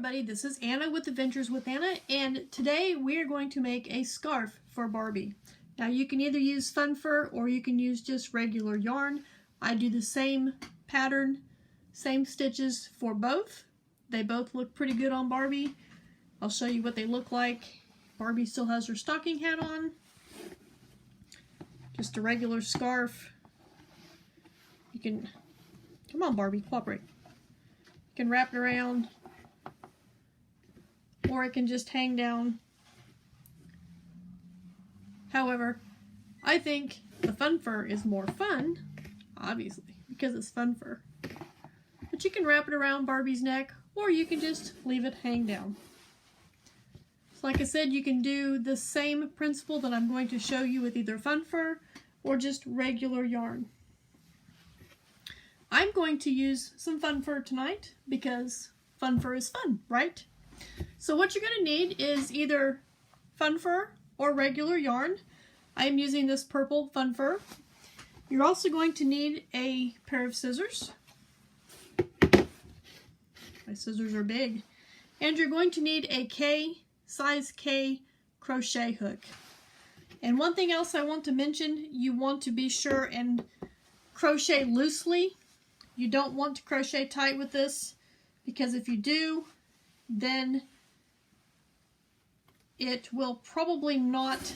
everybody, this is Anna with Adventures with Anna, and today we are going to make a scarf for Barbie. Now you can either use fun fur or you can use just regular yarn. I do the same pattern, same stitches for both. They both look pretty good on Barbie. I'll show you what they look like. Barbie still has her stocking hat on. Just a regular scarf. You can, come on Barbie, cooperate. You can wrap it around, or it can just hang down. However, I think the fun fur is more fun, obviously, because it's fun fur. But you can wrap it around Barbie's neck, or you can just leave it hang down. So like I said, you can do the same principle that I'm going to show you with either fun fur or just regular yarn. I'm going to use some fun fur tonight because fun fur is fun, right? So what you're going to need is either fun fur or regular yarn. I am using this purple fun fur. You're also going to need a pair of scissors. My scissors are big. And you're going to need a size K crochet hook. And one thing else I want to mention, you want to be sure and crochet loosely. You don't want to crochet tight with this, because if you do, then it will probably not,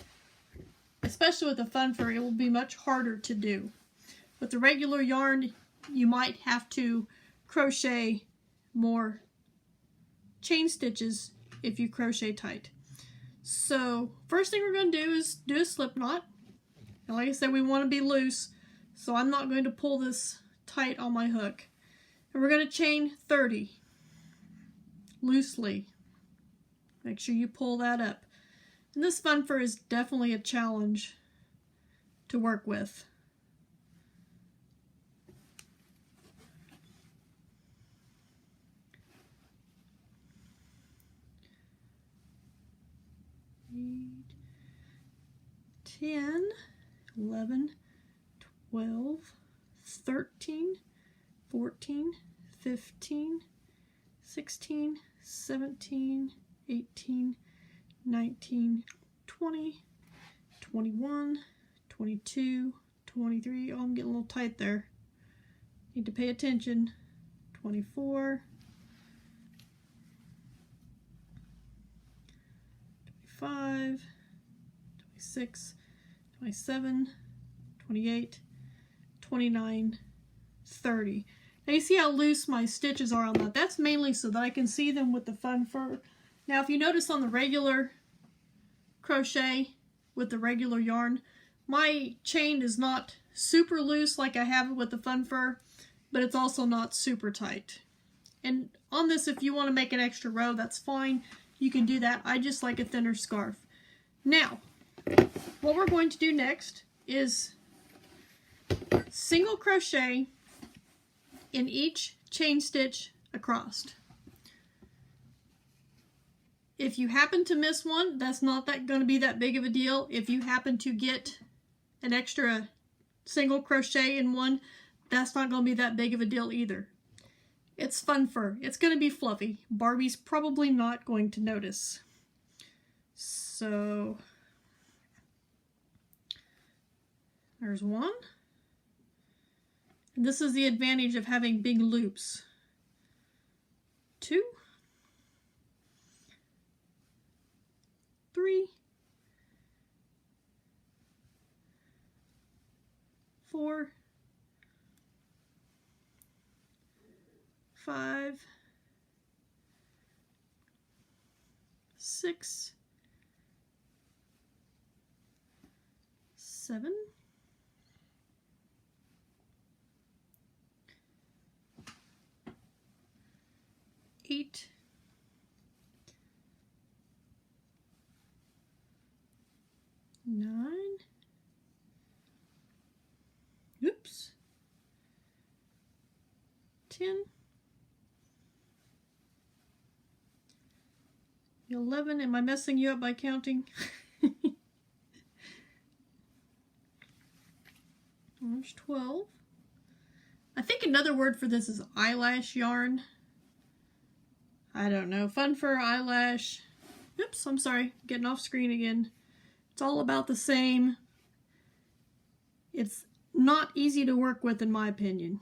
especially with the fun fur, it will be much harder to do. With the regular yarn, you might have to crochet more chain stitches if you crochet tight. So first thing we're going to do is do a slip knot. And like I said, we want to be loose, so I'm not going to pull this tight on my hook. And we're going to chain 30 loosely. Make sure you pull that up. And this fun fur is definitely a challenge to work with. Eight, 10, 11, 12, 13, 14, 15, 16, 17, 18, 19, 20, 21, 22, 23. Oh, I'm getting a little tight there. Need to pay attention. 24, 25, 26, 27, 28, 29, 30. Now you see how loose my stitches are on that. That's mainly so that I can see them with the fun fur. Now if you notice on the regular crochet with the regular yarn, my chain is not super loose like I have it with the fun fur, but it's also not super tight. And on this, if you want to make an extra row, that's fine. You can do that. I just like a thinner scarf. Now, what we're going to do next is single crochet in each chain stitch across. If you happen to miss one, that's not going to be that big of a deal. If you happen to get an extra single crochet in one, that's not going to be that big of a deal either. It's fun fur. It's going to be fluffy. Barbie's probably not going to notice. So there's one. And this is the advantage of having big loops. 2, 3, 4, 5, 6, 7, 8, 9, oops, 10, 11. Am I messing you up by counting? There's 12. I think another word for this is eyelash yarn. I don't know, fun fur eyelash. Oops, I'm sorry, getting off screen again. It's all about the same. It's not easy to work with in my opinion.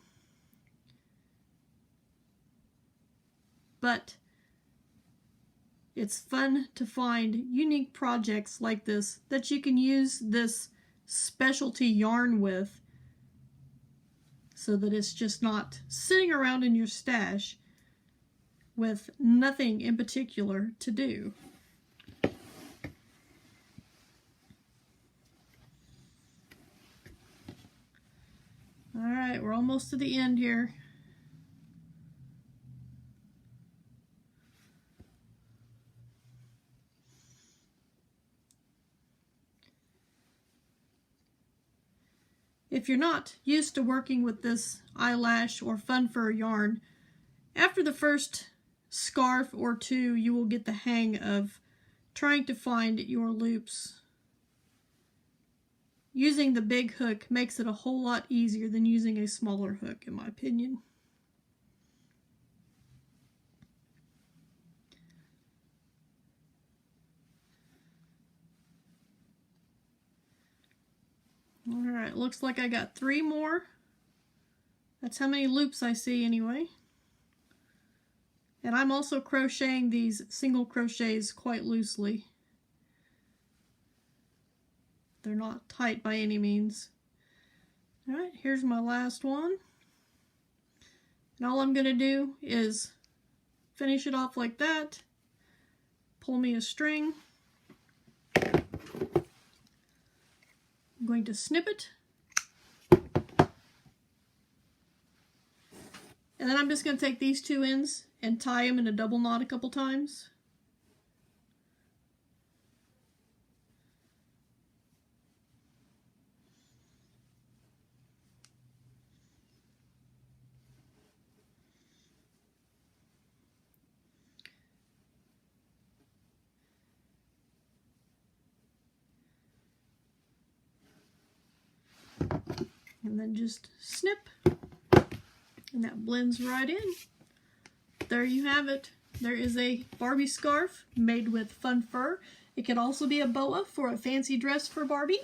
But it's fun to find unique projects like this that you can use this specialty yarn with, so that it's just not sitting around in your stash with nothing in particular to do. Alright, we're almost to the end here. If you're not used to working with this eyelash or fun fur yarn, after the first scarf or two, you will get the hang of trying to find your loops. Using the big hook makes it a whole lot easier than using a smaller hook, in my opinion. Alright, looks like I got 3 more. That's how many loops I see anyway. And I'm also crocheting these single crochets quite loosely. They're not tight by any means. Alright, here's my last one. And all I'm going to do is finish it off like that. Pull me a string. I'm going to snip it. And then I'm just going to take these 2 ends and tie them in a double knot a couple times. And then just snip, and that blends right in. There you have it. There is a Barbie scarf made with fun fur. It could also be a boa for a fancy dress for Barbie.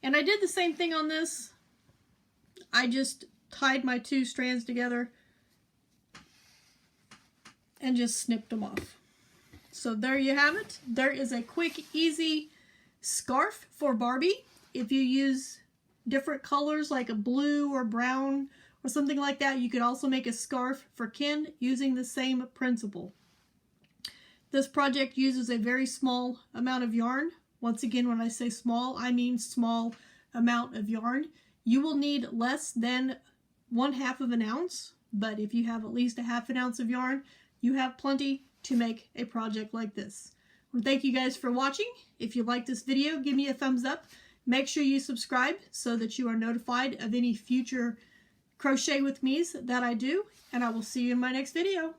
And I did the same thing on this. I just tied my 2 strands together and just snipped them off. So there you have it. There is a quick, easy scarf for Barbie. If you use different colors like a blue or brown or something like that, you could also make a scarf for Ken using the same principle. This project uses a very small amount of yarn. Once again, when I say small, I mean small amount of yarn. You will need less than 1/2 of an ounce, but if you have at least a 1/2 ounce of yarn, you have plenty to make a project like this. Well, thank you guys for watching. If you like this video, give me a thumbs up. Make sure you subscribe so that you are notified of any future crochet with me's that I do, and I will see you in my next video.